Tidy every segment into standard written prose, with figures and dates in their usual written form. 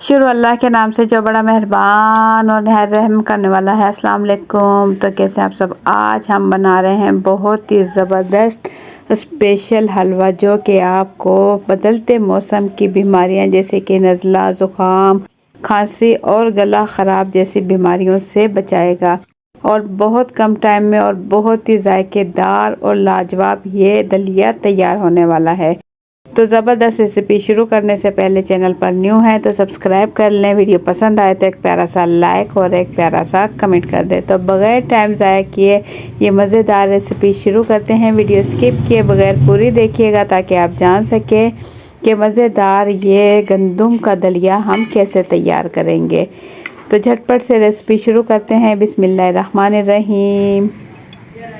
शुरू अल्लाह के नाम से जो बड़ा मेहरबान और नहायत रहम करने वाला है। अस्सलाम वालेकुम। तो कैसे आप सब। आज हम बना रहे हैं बहुत ही ज़बरदस्त स्पेशल हलवा जो कि आपको बदलते मौसम की बीमारियां जैसे कि नज़ला, ज़ुकाम, खांसी और गला ख़राब जैसी बीमारियों से बचाएगा और बहुत कम टाइम में और बहुत ही जायकेदार और लाजवाब ये दलिया तैयार होने वाला है। तो ज़बरदस्त रेसिपी शुरू करने से पहले चैनल पर न्यू है तो सब्सक्राइब कर लें। वीडियो पसंद आए तो एक प्यारा सा लाइक और एक प्यारा सा कमेंट कर दें। तो बगैर टाइम ज़ाया किए ये मज़ेदार रेसिपी शुरू करते हैं। वीडियो स्किप किए बगैर पूरी देखिएगा ताकि आप जान सकें कि मज़ेदार ये गंदम का दलिया हम कैसे तैयार करेंगे। तो झटपट से रेसिपी शुरू करते हैं। बिस्मिल्लाहिर्रहमानिर्रहीम।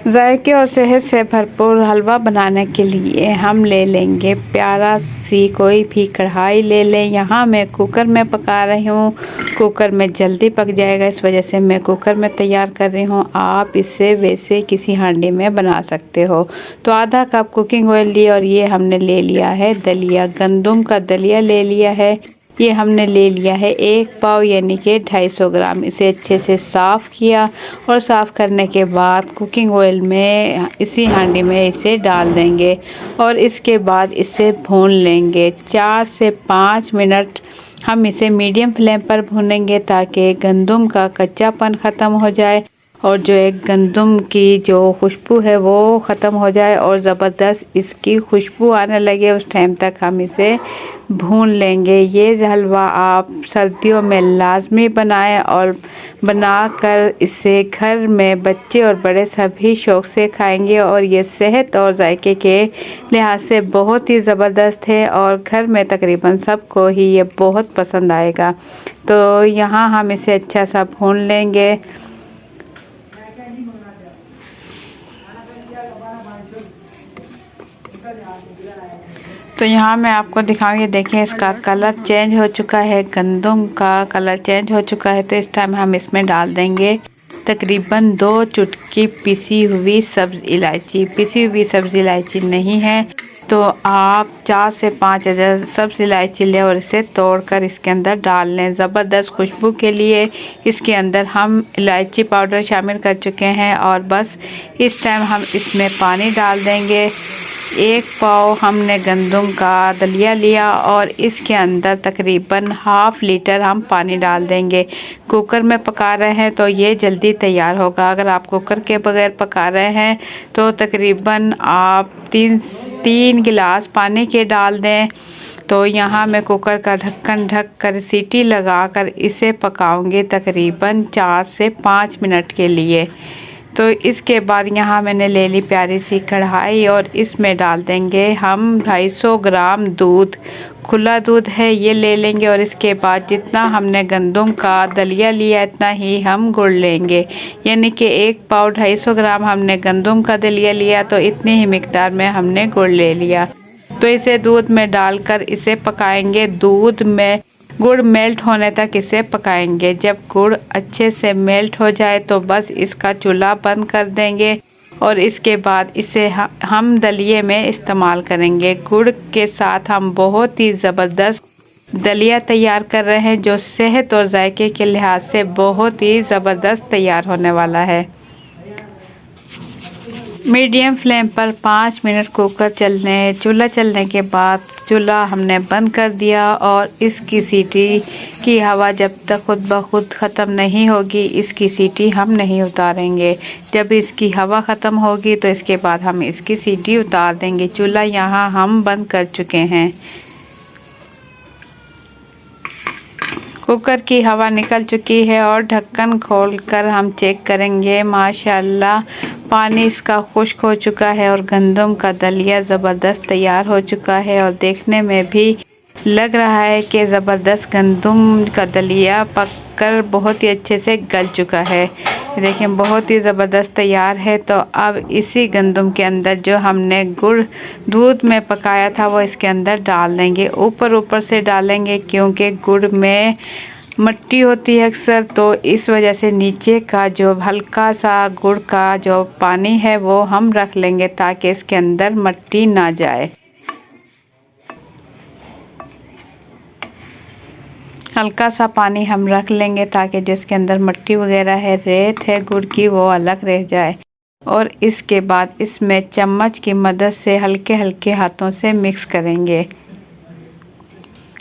जायके और सेहत से भरपूर हलवा बनाने के लिए हम ले लेंगे प्यारा सी कोई भी कढ़ाई ले लें। यहाँ मैं कुकर में पका रही हूँ। कुकर में जल्दी पक जाएगा, इस वजह से मैं कुकर में तैयार कर रही हूँ। आप इसे वैसे किसी हांडी में बना सकते हो। तो आधा कप कुकिंग ऑयल लिया और ये हमने ले लिया है दलिया, गंदम का दलिया ले लिया है। ये हमने ले लिया है 1 पाव यानी कि 250 ग्राम। इसे अच्छे से साफ़ किया और साफ़ करने के बाद कुकिंग ऑयल में इसी हांडी में इसे डाल देंगे और इसके बाद इसे भून लेंगे 4 से 5 मिनट। हम इसे मीडियम फ्लेम पर भूनेंगे ताकि गंदम का कच्चापन ख़त्म हो जाए और जो एक गंदम की जो खुशबू है वो ख़त्म हो जाए और ज़बरदस्त इसकी खुशबू आने लगे। उस टाइम तक हम इसे भून लेंगे। ये हलवा आप सर्दियों में लाजमी बनाएं और बनाकर इसे घर में बच्चे और बड़े सभी शौक़ से खाएंगे और ये सेहत और जायके के लिहाज से बहुत ही ज़बरदस्त है और घर में तकरीबन सबको ही ये बहुत पसंद आएगा। तो यहाँ हम इसे अच्छा सा भून लेंगे। तो यहाँ मैं आपको दिखाऊँ, ये देखें इसका कलर चेंज हो चुका है, गंदम का कलर चेंज हो चुका है। तो इस टाइम हम इसमें डाल देंगे तकरीबन 2 चुटकी पिसी हुई सब्ज़ इलायची। पिसी हुई सब्ज़ इलायची नहीं है तो आप 4 से 5 अदद सब्ज़ इलायची लें और इसे तोड़कर इसके अंदर डाल लें। ज़बरदस्त खुशबू के लिए इसके अंदर हम इलायची पाउडर शामिल कर चुके हैं और बस इस टाइम हम इसमें पानी डाल देंगे। 1 पाव हमने गंदम का दलिया लिया और इसके अंदर तकरीबन ½ लीटर हम पानी डाल देंगे। कुकर में पका रहे हैं तो ये जल्दी तैयार होगा। अगर आप कुकर के बगैर पका रहे हैं तो तकरीबन आप 3 गिलास पानी के डाल दें। तो यहाँ मैं कुकर का ढक्कन ढक कर सीटी लगाकर इसे पकाऊंगी तकरीबन 4 से 5 मिनट के लिए। तो इसके बाद यहाँ मैंने ले ली प्यारी सी कढ़ाई और इसमें डाल देंगे हम 250 ग्राम दूध। खुला दूध है ये ले लेंगे और इसके बाद जितना हमने गंदम का दलिया लिया इतना ही हम गुड़ लेंगे। यानी कि 1 पाव 250 ग्राम हमने गंदम का दलिया लिया तो इतनी ही मिकदार में हमने गुड़ ले लिया। तो इसे दूध में डालकर इसे पकाएंगे। दूध में गुड़ मेल्ट होने तक इसे पकाएंगे। जब गुड़ अच्छे से मेल्ट हो जाए तो बस इसका चूल्हा बंद कर देंगे और इसके बाद इसे हम दलिये में इस्तेमाल करेंगे। गुड़ के साथ हम बहुत ही ज़बरदस्त दलिया तैयार कर रहे हैं जो सेहत और जायके के लिहाज से बहुत ही ज़बरदस्त तैयार होने वाला है। मीडियम फ्लेम पर 5 मिनट कुकर चूल्हा चलने के बाद चूल्हा हमने बंद कर दिया और इसकी सीटी की हवा जब तक खुद ब खुद ख़त्म नहीं होगी इसकी सीटी हम नहीं उतारेंगे। जब इसकी हवा ख़त्म होगी तो इसके बाद हम इसकी सीटी उतार देंगे। चूल्हा यहाँ हम बंद कर चुके हैं। कुकर की हवा निकल चुकी है और ढक्कन खोलकर हम चेक करेंगे। माशाल्लाह पानी इसका खुश्क हो चुका है और गंदम का दलिया ज़बरदस्त तैयार हो चुका है और देखने में भी लग रहा है कि ज़बरदस्त गंदम का दलिया पककर बहुत ही अच्छे से गल चुका है। देखें बहुत ही ज़बरदस्त तैयार है। तो अब इसी गंदम के अंदर जो हमने गुड़ दूध में पकाया था वो इसके अंदर डाल देंगे। ऊपर से डालेंगे क्योंकि गुड़ में मिट्टी होती है अक्सर, तो इस वजह से नीचे का जो हल्का सा गुड़ का जो पानी है वो हम रख लेंगे ताकि इसके अंदर मिट्टी ना जाए। हल्का सा पानी हम रख लेंगे ताकि जो इसके अंदर मिट्टी वगैरह है, रेत है गुड़ की, वो अलग रह जाए। और इसके बाद इसमें चम्मच की मदद से हल्के हल्के हाथों से मिक्स करेंगे।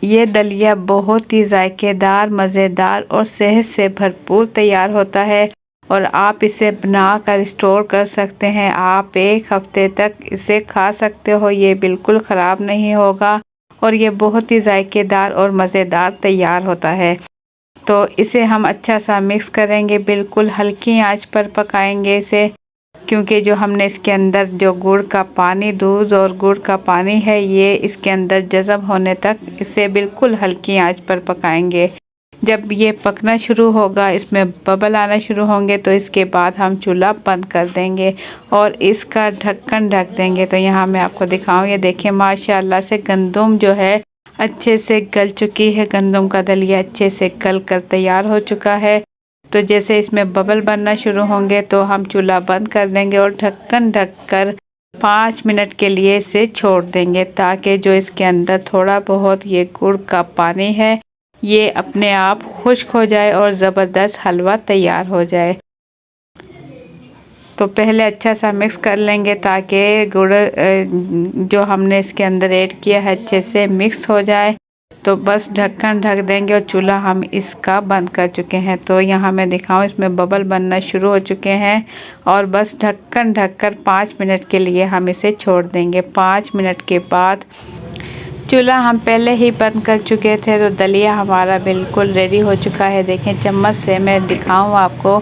ये दलिया बहुत ही जायकेदार, मज़ेदार और सेहत से भरपूर तैयार होता है और आप इसे बना कर स्टोर कर सकते हैं। आप एक हफ्ते तक इसे खा सकते हो, ये बिल्कुल ख़राब नहीं होगा और ये बहुत ही जायकेदार और मज़ेदार तैयार होता है। तो इसे हम अच्छा सा मिक्स करेंगे, बिल्कुल हल्की आंच पर पकाएंगे इसे, क्योंकि जो हमने इसके अंदर जो गुड़ का पानी, दूध और गुड़ का पानी है, ये इसके अंदर जज़ब होने तक इसे बिल्कुल हल्की आंच पर पकाएंगे। जब ये पकना शुरू होगा, इसमें बबल आना शुरू होंगे, तो इसके बाद हम चूल्हा बंद कर देंगे और इसका ढक्कन ढक देंगे। तो यहाँ मैं आपको दिखाऊँ, ये देखें माशाल्लाह से गंदम जो है अच्छे से गल चुकी है। गंदम का दलिया अच्छे से गल कर तैयार हो चुका है। तो जैसे इसमें बबल बनना शुरू होंगे तो हम चूल्हा बंद कर देंगे और ढक्कन ढक कर 5 मिनट के लिए इसे छोड़ देंगे, ताकि जो इसके अंदर थोड़ा बहुत ये गुड़ का पानी है ये अपने आप खुश्क हो जाए और ज़बरदस्त हलवा तैयार हो जाए। तो पहले अच्छा सा मिक्स कर लेंगे ताकि गुड़ जो हमने इसके अंदर ऐड किया है अच्छे से मिक्स हो जाए। तो बस ढक्कन ढक देंगे और चूल्हा हम इसका बंद कर चुके हैं। तो यहाँ मैं दिखाऊं, इसमें बबल बनना शुरू हो चुके हैं और बस ढक्कन ढककर 5 मिनट के लिए हम इसे छोड़ देंगे। 5 मिनट के बाद चूल्हा हम पहले ही बंद कर चुके थे, तो दलिया हमारा बिल्कुल रेडी हो चुका है। देखें चम्मच से मैं दिखाऊं आपको,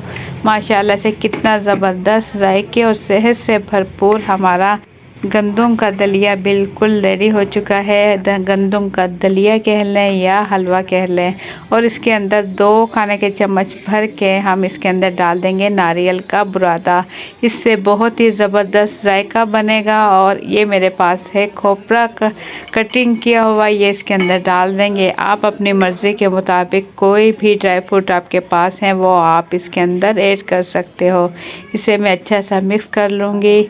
माशाल्लाह से कितना ज़बरदस्त जायके और सेहत से भरपूर हमारा गंदम का दलिया बिल्कुल रेडी हो चुका है। गंदम का दलिया कह लें या हलवा कह लें। और इसके अंदर 2 खाने के चम्मच भर के हम इसके अंदर डाल देंगे नारियल का बुरादा। इससे बहुत ही ज़बरदस्त जायका बनेगा। और ये मेरे पास है खोपरा का कटिंग किया हुआ, ये इसके अंदर डाल देंगे। आप अपनी मर्ज़ी के मुताबिक कोई भी ड्राई फ्रूट आपके पास हैं वो आप इसके अंदर ऐड कर सकते हो। इसे मैं अच्छा सा मिक्स कर लूँगी।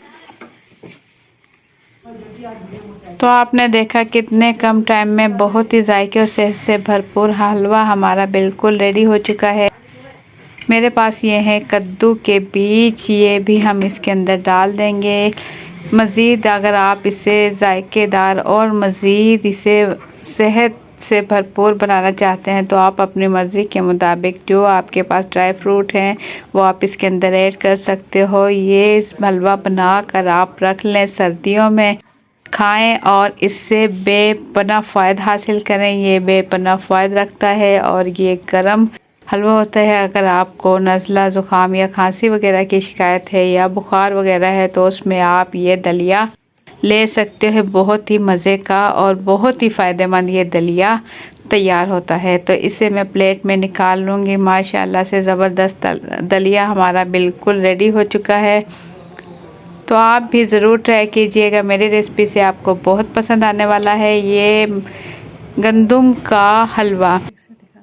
तो आपने देखा कितने कम टाइम में बहुत ही जायके और सेहत से भरपूर हलवा हमारा बिल्कुल रेडी हो चुका है। मेरे पास ये है कद्दू के बीज, ये भी हम इसके अंदर डाल देंगे। मज़ीद अगर आप इसे जायकेदार और मज़ीद इसे सेहत से भरपूर बनाना चाहते हैं तो आप अपनी मर्ज़ी के मुताबिक जो आपके पास ड्राई फ्रूट हैं वो आप इसके अंदर ऐड कर सकते हो। ये हलवा बना कर आप रख लें, सर्दियों में खाएं और इससे बेपनाह फ़ायदा हासिल करें। ये बेपनाह फ़ायदा रखता है और ये गर्म हलवा होता है। अगर आपको नज़ला, ज़ुकाम या खांसी वगैरह की शिकायत है या बुखार वगैरह है तो उसमें आप ये दलिया ले सकते हो। बहुत ही मज़े का और बहुत ही फ़ायदेमंद ये दलिया तैयार होता है। तो इसे मैं प्लेट में निकाल लूँगी। माशाल्लाह से ज़बरदस्त दलिया हमारा बिल्कुल रेडी हो चुका है। तो आप भी ज़रूर ट्राई कीजिएगा, मेरी रेसिपी से आपको बहुत पसंद आने वाला है ये गंदम का हलवा।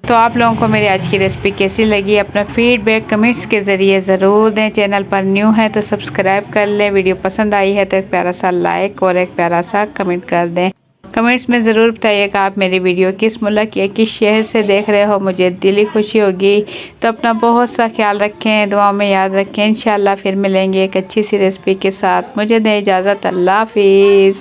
तो आप लोगों को मेरी आज की रेसिपी कैसी लगी, अपना फीडबैक कमेंट्स के ज़रिए ज़रूर दें। चैनल पर न्यू है तो सब्सक्राइब कर लें। वीडियो पसंद आई है तो एक प्यारा सा लाइक और एक प्यारा सा कमेंट कर दें। कमेंट्स में ज़रूर बताइएगा आप मेरी वीडियो किस मुल्क या किस शहर से देख रहे हो, मुझे दिली खुशी होगी। तो अपना बहुत सा ख्याल रखें, दुआ में याद रखें। इंशाल्लाह फिर मिलेंगे एक अच्छी सी रेसिपी के साथ। मुझे दें इजाज़त, अल्लाह हाफिज़।